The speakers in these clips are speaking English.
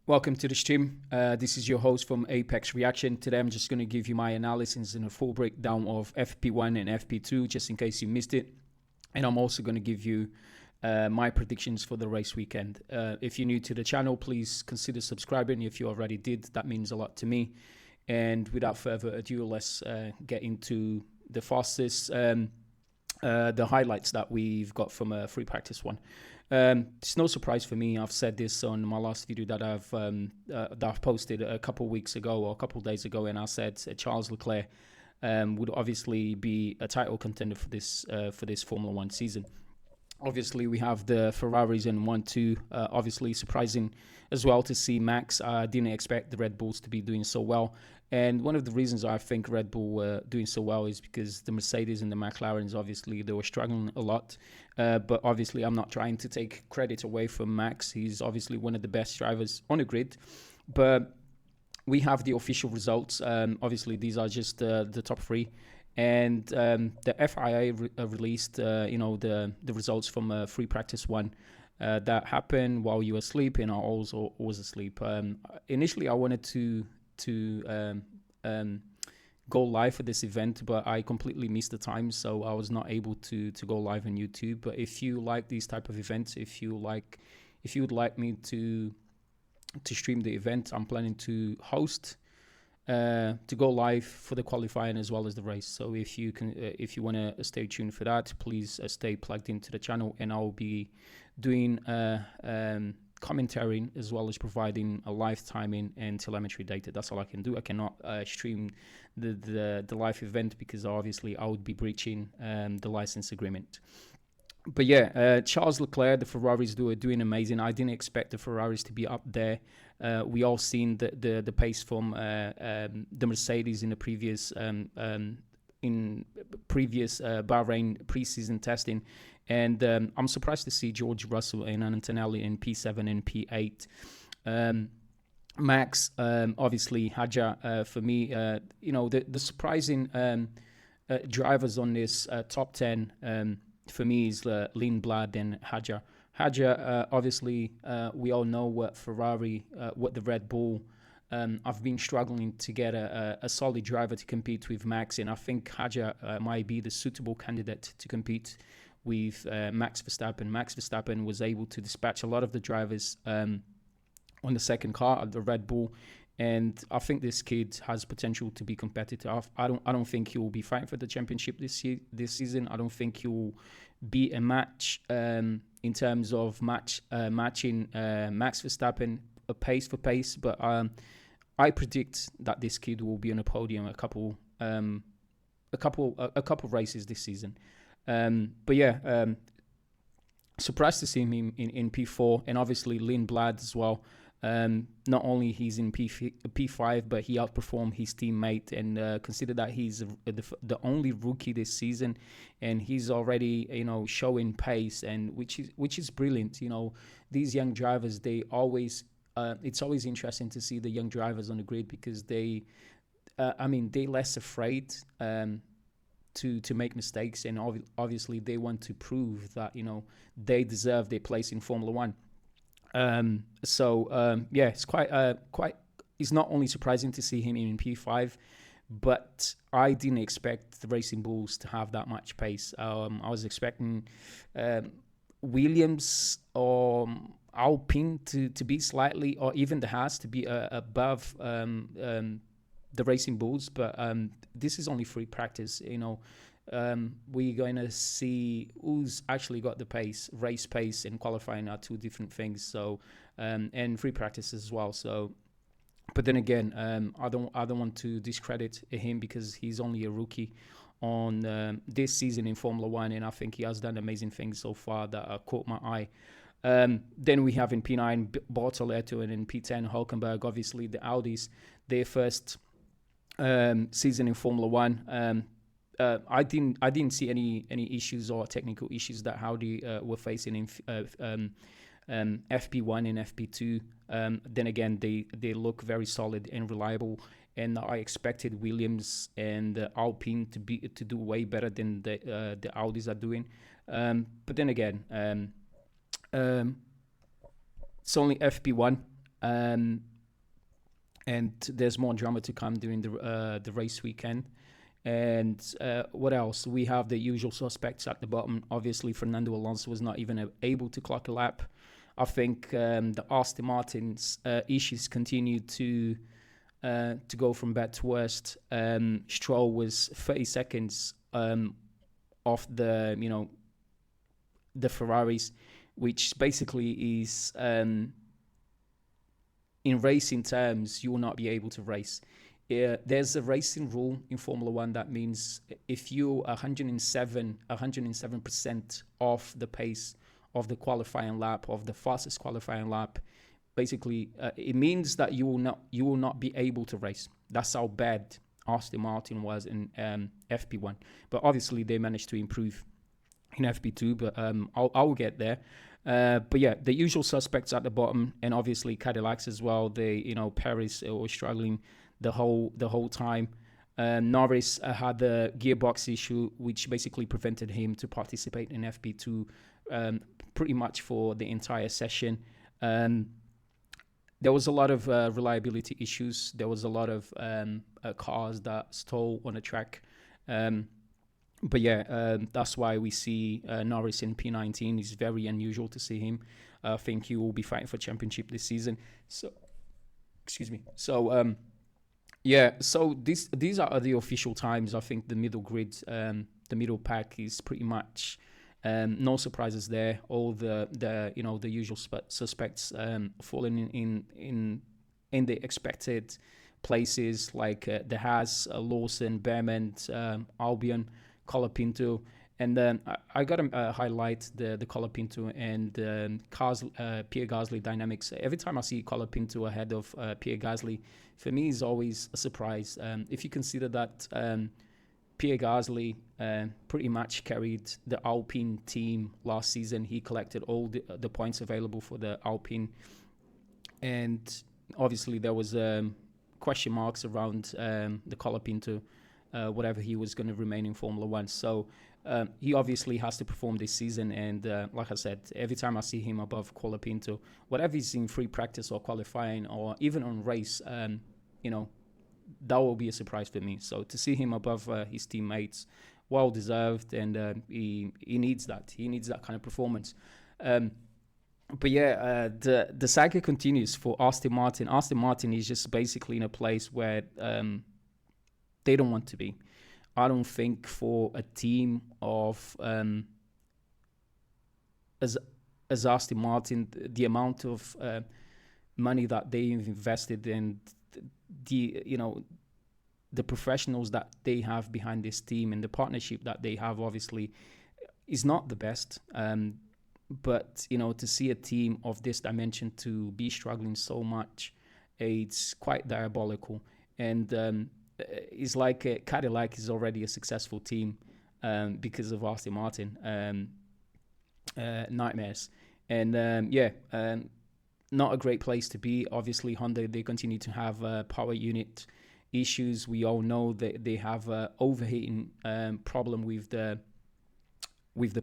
Welcome to the stream. This is your host from Apex Reaction. Today I'm just going to give you my analysis and a full breakdown of FP1 and FP2 just in case you missed it. And I'm also going to give you my predictions for the race weekend. If you're new to the channel, please consider subscribing. If you already did, that means a lot to me. And without further ado, let's get into the fastest, the highlights that we've got from free practice one. It's no surprise for me. I've said this on my last video that I've posted a couple weeks ago or a couple days ago, and I said Charles Leclerc would obviously be a title contender for this Formula One season. Obviously, we have the Ferraris in 1-2. Obviously, surprising as well to see Max. I didn't expect the Red Bulls to be doing so well. And one of the reasons I think Red Bull were doing so well is because the Mercedes and the McLarens, obviously, they were struggling a lot. But obviously, I'm not trying to take credit away from Max. He's obviously one of the best drivers on the grid. But we have the official results. Obviously, these are just the top three. And the FIA released, the results from free practice one. That happened while you were asleep, and I also was asleep. Initially, I wanted to go live for this event, but I completely missed the time, so I was not able to go live on YouTube. But if you like these type of events, if you would like me to stream the event, I'm planning to host to go live for the qualifying as well as the race. So if you want to stay tuned for that, please stay plugged into the channel, and I'll be doing commentary as well as providing a live timing and telemetry data. That's all I can do. I cannot stream the live event because obviously I would be breaching the license agreement. But yeah, Charles Leclerc, the Ferraris are doing amazing. I didn't expect the Ferraris to be up there. We all seen the pace from the Mercedes in the previous Bahrain preseason testing, and I'm surprised to see George Russell and Antonelli in P7 and P8. Max, obviously Hadjar, for me, the surprising drivers on this top 10 for me is Lindblad and Hadjar. Hadjar, obviously, we all know what the Red Bull. I've been struggling to get a solid driver to compete with Max, and I think Hadjar might be the suitable candidate to compete with Max Verstappen. Max Verstappen was able to dispatch a lot of the drivers on the second car at the Red Bull, and I think this kid has potential to be competitive. I don't think he will be fighting for the championship this season. I don't think he will be a match in terms of matching Max Verstappen pace for pace. But I predict that this kid will be on a podium a couple races this season. But yeah, surprised to see him in P4, and obviously Lindblad as well. Not only he's in P5, but he outperformed his teammate, and consider that he's the only rookie this season, and he's already showing pace, and which is brilliant. These young drivers, they always it's always interesting to see the young drivers on the grid because they're less afraid to make mistakes, and obviously they want to prove that they deserve their place in Formula One. Yeah, it's quite. It's not only surprising to see him in P5, but I didn't expect the Racing Bulls to have that much pace. I was expecting Williams or Alpine to be slightly, or even the Haas to be above the Racing Bulls, but this is only free practice. We're going to see who's actually got the pace. Race pace and qualifying are two different things. So, and free practice as well. So, but then again, I don't want to discredit him because he's only a rookie on this season in Formula One, and I think he has done amazing things so far that caught my eye. Then we have in P9 Bortoleto, and in P10 Hulkenberg. Obviously, the Audis, their first season in Formula One. I didn't see any issues or technical issues that Audi were facing in FP1 and FP2. Then again, they look very solid and reliable, and I expected Williams and Alpine to do way better than the Audis are doing. But then again, it's only FP1. Um, and there's more drama to come during the race weekend. And what else? We have the usual suspects at the bottom. Obviously, Fernando Alonso was not even able to clock a lap. I think the Aston Martin's issues continue to go from bad to worst. Stroll was 30 seconds off the Ferraris, which basically is in racing terms, you will not be able to race. There's a racing rule in Formula One that means if you're 107% off the pace of the qualifying lap, of the fastest qualifying lap, basically it means that you will not be able to race. That's how bad Aston Martin was in FP1. But obviously they managed to improve in FP2, but I'll get there. But yeah, the usual suspects at the bottom, and obviously Cadillacs as well. Paris was struggling the whole time. Norris had the gearbox issue, which basically prevented him to participate in FP2 pretty much for the entire session. There was a lot of reliability issues. There was a lot of cars that stalled on the track. But yeah, that's why we see Norris in P19. It's very unusual to see him. I think he will be fighting for championship this season. So, excuse me. So, yeah. So these are the official times. I think the middle grid, the middle pack is pretty much no surprises there. All the usual suspects falling in the expected places, like the Haas, Lawson, Behrman, Albion, Colapinto, and then I got to highlight the Colapinto and Pierre Gasly dynamics. Every time I see Colapinto ahead of Pierre Gasly, for me is always a surprise. If you consider that Pierre Gasly pretty much carried the Alpine team last season, he collected all the points available for the Alpine, and obviously there was question marks around the Colapinto. Whatever he was going to remain in Formula One. So he obviously has to perform this season. And like I said, every time I see him above Colapinto, whatever he's in free practice or qualifying or even on race, that will be a surprise for me. So to see him above his teammates, well deserved, and he needs that. He needs that kind of performance. But yeah, the saga continues for Aston Martin. Aston Martin is just basically in a place where they don't want to be. I don't think for a team of as Aston Martin, the amount of money that they've invested and the professionals that they have behind this team and the partnership that they have, obviously, is not the best. But to see a team of this dimension to be struggling so much, it's quite diabolical. And it's like Cadillac is already a successful team because of Aston Martin nightmares. And not a great place to be. Obviously, Honda, they continue to have power unit issues. We all know that they have overheating problem with the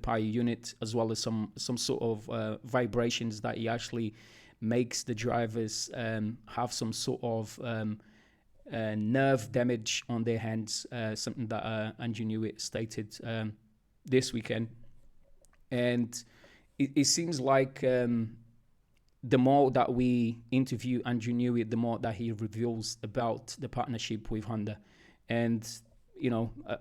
power unit, as well as some sort of vibrations that he actually makes the drivers have some sort of nerve damage on their hands, something that Andrew Newitt stated this weekend. And it seems like the more that we interview Andrew Newitt, the more that he reveals about the partnership with Honda. And,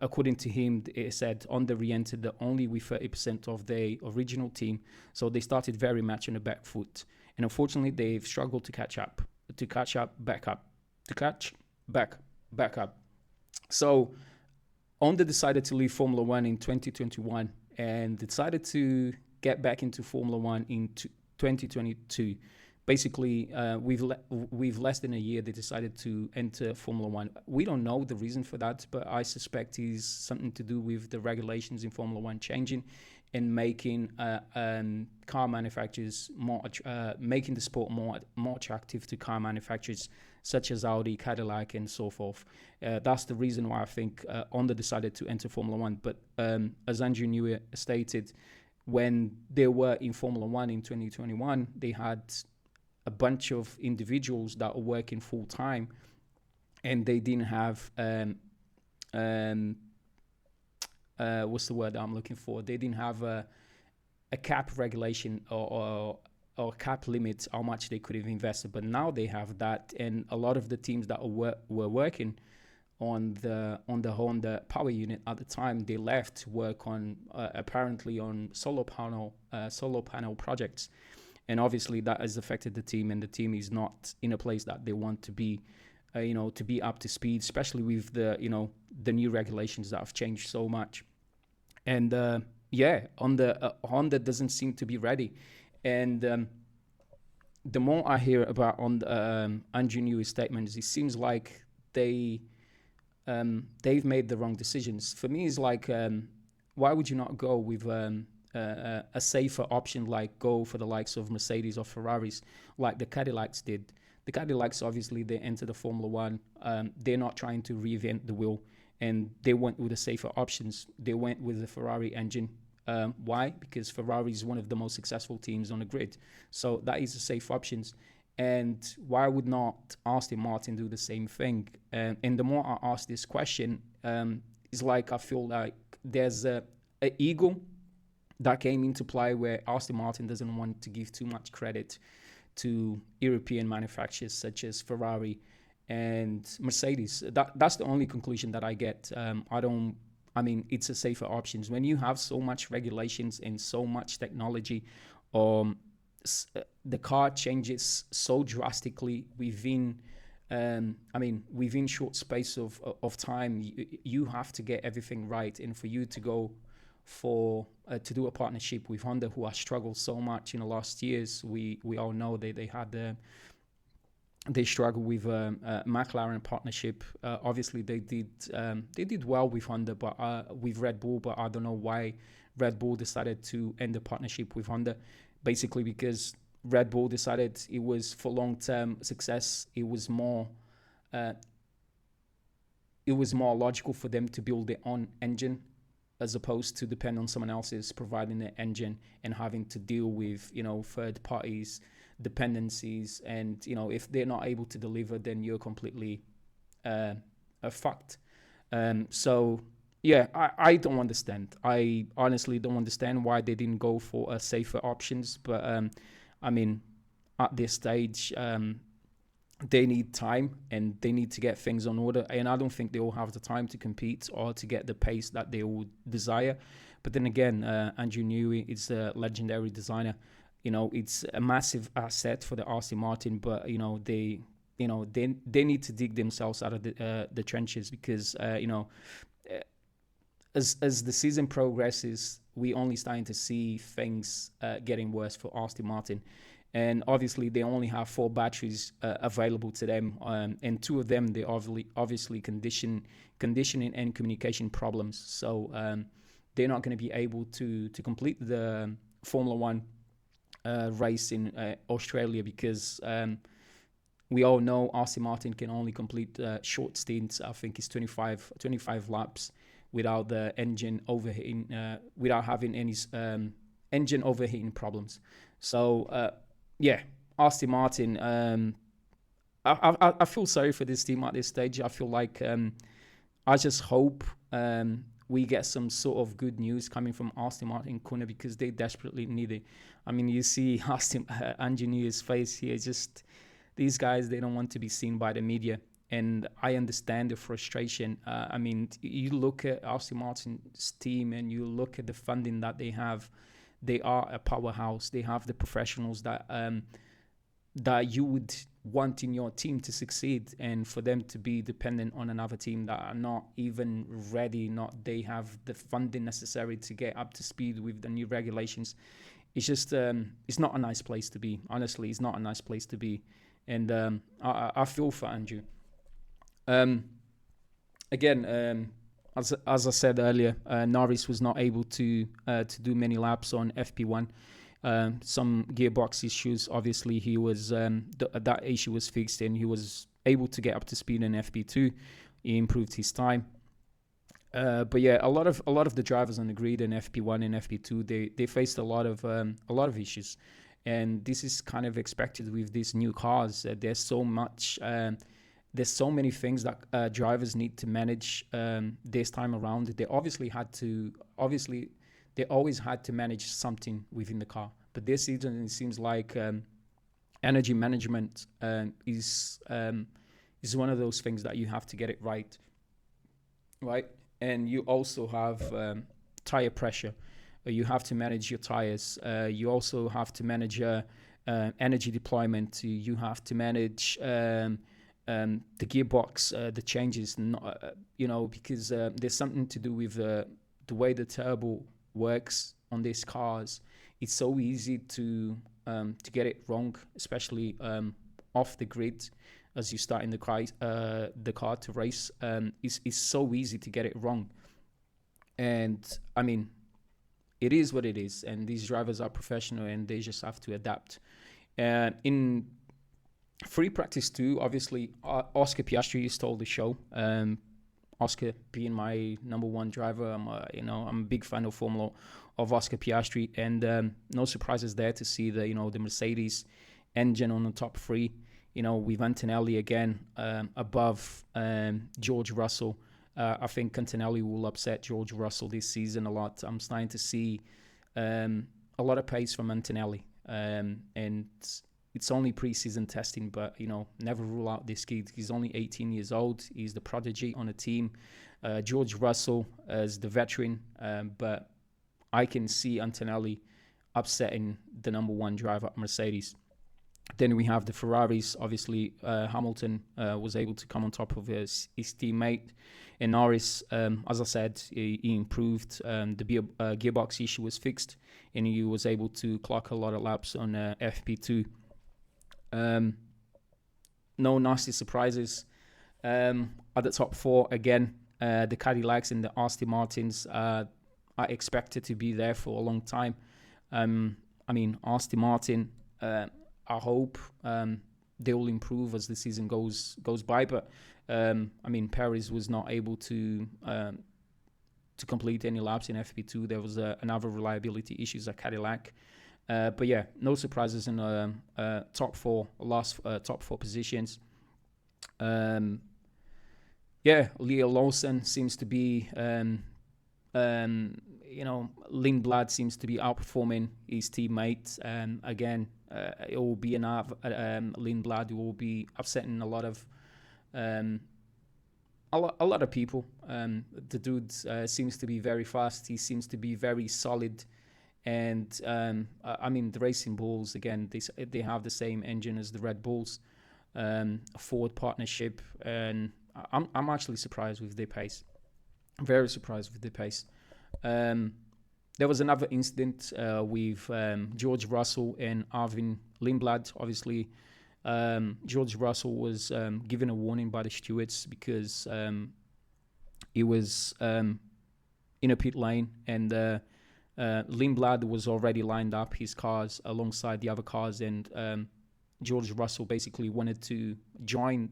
according to him, it said Honda re-entered only with 30% of their original team. So they started very much on the back foot. And unfortunately, they've struggled to catch up. Back up. So Honda decided to leave Formula One in 2021 and decided to get back into Formula One in 2022. Basically, with less than a year, they decided to enter Formula One. We don't know the reason for that, but I suspect it's something to do with the regulations in Formula One changing and making car manufacturers making the sport more attractive to car manufacturers such as Audi, Cadillac, and so forth. That's the reason why I think Honda decided to enter Formula One. But as Andrew Newitt stated, when they were in Formula One in 2021, they had a bunch of individuals that are working full time, and they didn't have um, what's the word I'm looking for? They didn't have a cap regulation or cap limit how much they could have invested, but now they have that, and a lot of the teams that were working on the Honda power unit at the time, they left to work on apparently on solar panel projects, and obviously that has affected the team, and the team is not in a place that they want to be, to be up to speed, especially with the new regulations that have changed so much. And on the Honda doesn't seem to be ready, and the more I hear about on the Andrew Newey's statements, it seems like they've made the wrong decisions. For me, it's like, why would you not go with a safer option, like go for the likes of Mercedes or Ferraris, like the Cadillacs did? The Cadillacs, obviously, they entered the Formula One. They're not trying to reinvent the wheel, and they went with the safer options. They went with the Ferrari engine. Why? Because Ferrari is one of the most successful teams on the grid. So that is the safe options. And why would not Aston Martin do the same thing? And the more I ask this question, it's like I feel like there's a ego that came into play where Aston Martin doesn't want to give too much credit to European manufacturers such as Ferrari and Mercedes. That's the only conclusion that I get. It's a safer options. When you have so much regulations and so much technology, the car changes so drastically within short space of time. You have to get everything right, and for you to go to do a partnership with Honda, who has struggled so much in the last years. We all know they struggled with McLaren partnership. Obviously, they did well with Honda, but with Red Bull. But I don't know why Red Bull decided to end the partnership with Honda. Basically, because Red Bull decided it was for long-term success. It was more logical for them to build their own engine, as opposed to depend on someone else's providing the engine and having to deal with third parties, dependencies, and if they're not able to deliver, then you're completely fucked. I don't understand. I honestly don't understand why they didn't go for safer options. But at this stage, they need time and they need to get things on order. And I don't think they will have the time to compete or to get the pace that they would desire. But then again, Andrew Newey is a legendary designer. It's a massive asset for the Aston Martin, but they need to dig themselves out of the trenches, because as the season progresses, we only starting to see things getting worse for Aston Martin. And obviously, they only have 4 batteries available to them, and 2 of them, they obviously conditioning and communication problems. So they're not going to be able to complete the Formula One race in Australia, because we all know Aston Martin can only complete short stints. I think it's 25 laps without the engine overheating, without having any engine overheating problems. So Aston Martin. I feel sorry for this team at this stage. I feel like I just hope we get some sort of good news coming from Aston Martin corner, because they desperately need it. You see Andrew Newey's face here. Just these guys, they don't want to be seen by the media. And I understand the frustration. You look at Aston Martin's team and you look at the funding that they have. They are a powerhouse. They have the professionals that you would want in your team to succeed, and for them to be dependent on another team that are not even ready, they have the funding necessary to get up to speed with the new regulations. It's just it's not a nice place to be. Honestly, it's not a nice place to be, and I feel for Andrew. As I said earlier, Norris was not able to do many laps on FP1. Some gearbox issues. Obviously, he was that issue was fixed, and he was able to get up to speed in FP2. He improved his time. But yeah, a lot of the drivers on the grid in FP1 and FP2, they faced a lot of issues, and this is kind of expected with these new cars. There's so many things that drivers need to manage this time around. They always had to manage something within the car, but this season it seems like energy management is one of those things that you have to get it right, right? And you also have tire pressure. You have to manage your tires. You also have to manage energy deployment. You have to manage the gearbox, the changes. Because there's something to do with the way the turbo works on these cars. It's so easy to get it wrong, especially off the grid as you start in the car to race. It's so easy to get it wrong. And I mean, it is what it is. And these drivers are professional and they just have to adapt. In free practice too, obviously, Oscar Piastri stole the show. Oscar being my number one driver, I'm a big fan of Oscar Piastri, and no surprises there to see the Mercedes engine on the top three. With Antonelli again above George Russell. I think Antonelli will upset George Russell this season a lot. I'm starting to see a lot of pace from Antonelli, and it's only pre-season testing, but never rule out this kid. He's only 18 years old. He's the prodigy on the team. George Russell as the veteran, but I can see Antonelli upsetting the number one driver at Mercedes. Then we have the Ferraris. Obviously, Hamilton was able to come on top of his teammate. And Norris, as I said, he improved. The gearbox issue was fixed, and he was able to clock a lot of laps on FP2. No nasty surprises. At the top four, again, the Cadillacs and the Aston Martins are expected to be there for a long time. Aston Martin... I hope they will improve as the season goes by. But Perez was not able to complete any laps in FP2. There was another reliability issues at Cadillac. But yeah, no surprises in top four positions. Leo Lawson seems to be. Lindblad seems to be outperforming his teammates. Again, it will be enough. Lindblad who will be upsetting a lot of people. The dude seems to be very fast. He seems to be very solid. And the Racing Bulls, again, they have the same engine as the Red Bulls, a Ford partnership, and I'm actually surprised with their pace. Very surprised with their pace. There was another incident with George Russell and Arvin Lindblad. Obviously, George Russell was given a warning by the stewards because he was in a pit lane, and Lindblad was already lined up his cars alongside the other cars, and George Russell basically wanted to join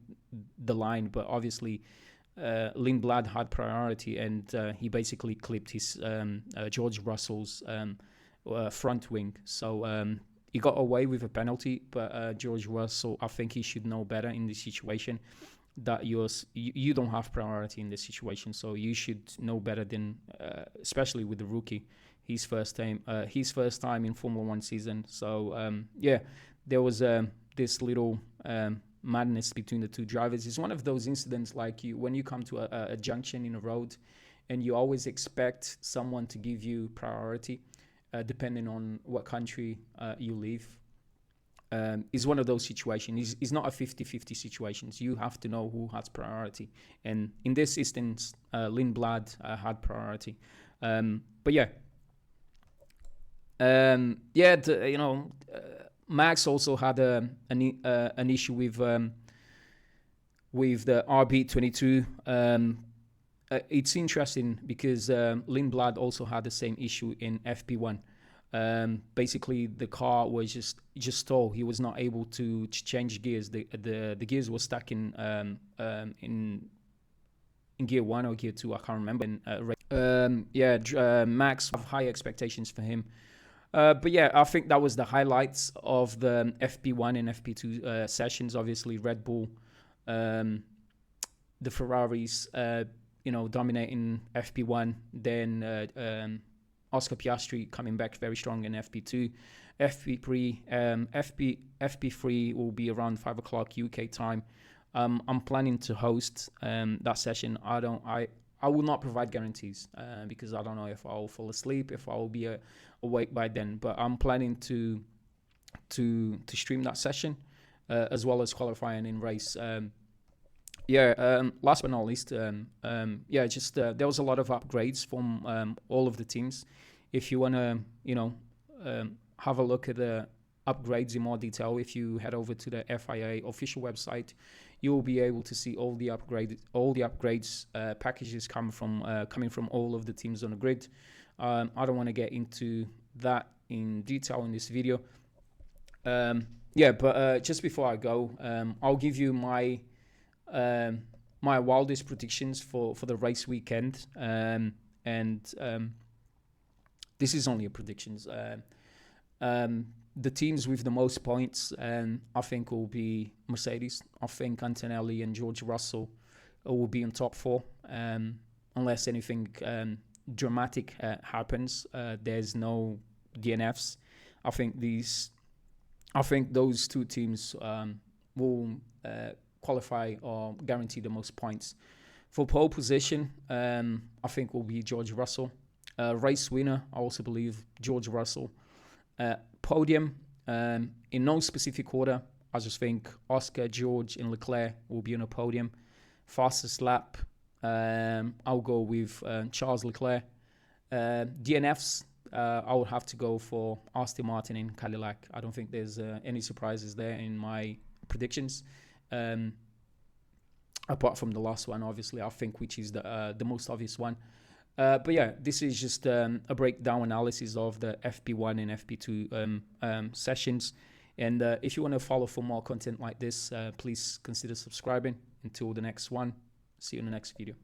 the line, but obviously Lindblad had priority, and he basically clipped his George Russell's front wing. So he got away with a penalty, but George Russell, I think he should know better in this situation, that you don't have priority in this situation. So you should know better than, especially with the rookie, his first time in Formula One season. So there was this little madness between the two drivers. It's one of those incidents like when you come to a junction in a road and you always expect someone to give you priority depending on what country you live. It's one of those situations. It's not a 50-50 situation. You have to know who has priority. And in this instance, Lindblad had priority. Max also had an issue with the RB22. It's interesting because Lindblad also had the same issue in FP1. Basically, the car was just stalled. He was not able to change gears. The gears were stuck in gear 1 or gear 2. I can't remember. Max have high expectations for him. But yeah, I think that was the highlights of the FP1 and FP2 sessions. Obviously, Red Bull, um, the Ferraris, dominating FP1. Then Oscar Piastri coming back very strong in FP2. FP3, FP3 will be around 5 o'clock UK time. I'm planning to host that session. I will not provide guarantees because I don't know if I'll fall asleep, if I'll be awake by then. But I'm planning to stream that session as well as qualifying in race. Last but not least, there was a lot of upgrades from all of the teams. If you want to, have a look at the upgrades in more detail, if you head over to the FIA official website, you will be able to see all the upgrades packages coming from all of the teams on the grid. I don't want to get into that in detail in this video. But just before I go, I'll give you my wildest predictions for the race weekend, this is only a predictions. The teams with the most points, I think, will be Mercedes. I think Antonelli and George Russell will be in top 4, unless anything dramatic happens. There's no DNFs. I think those two teams will qualify or guarantee the most points. For pole position, I think will be George Russell. Race winner, I also believe George Russell. Podium, in no specific order, I just think Oscar, George, and Leclerc will be on a podium. Fastest lap, I'll go with Charles Leclerc. DNFs, I would have to go for Aston Martin and Cadillac. I don't think there's any surprises there in my predictions. Apart from the last one, obviously, I think, which is the most obvious one. But yeah, this is just a breakdown analysis of the FP1 and FP2 sessions. And if you want to follow for more content like this, please consider subscribing. Until the next one, see you in the next video.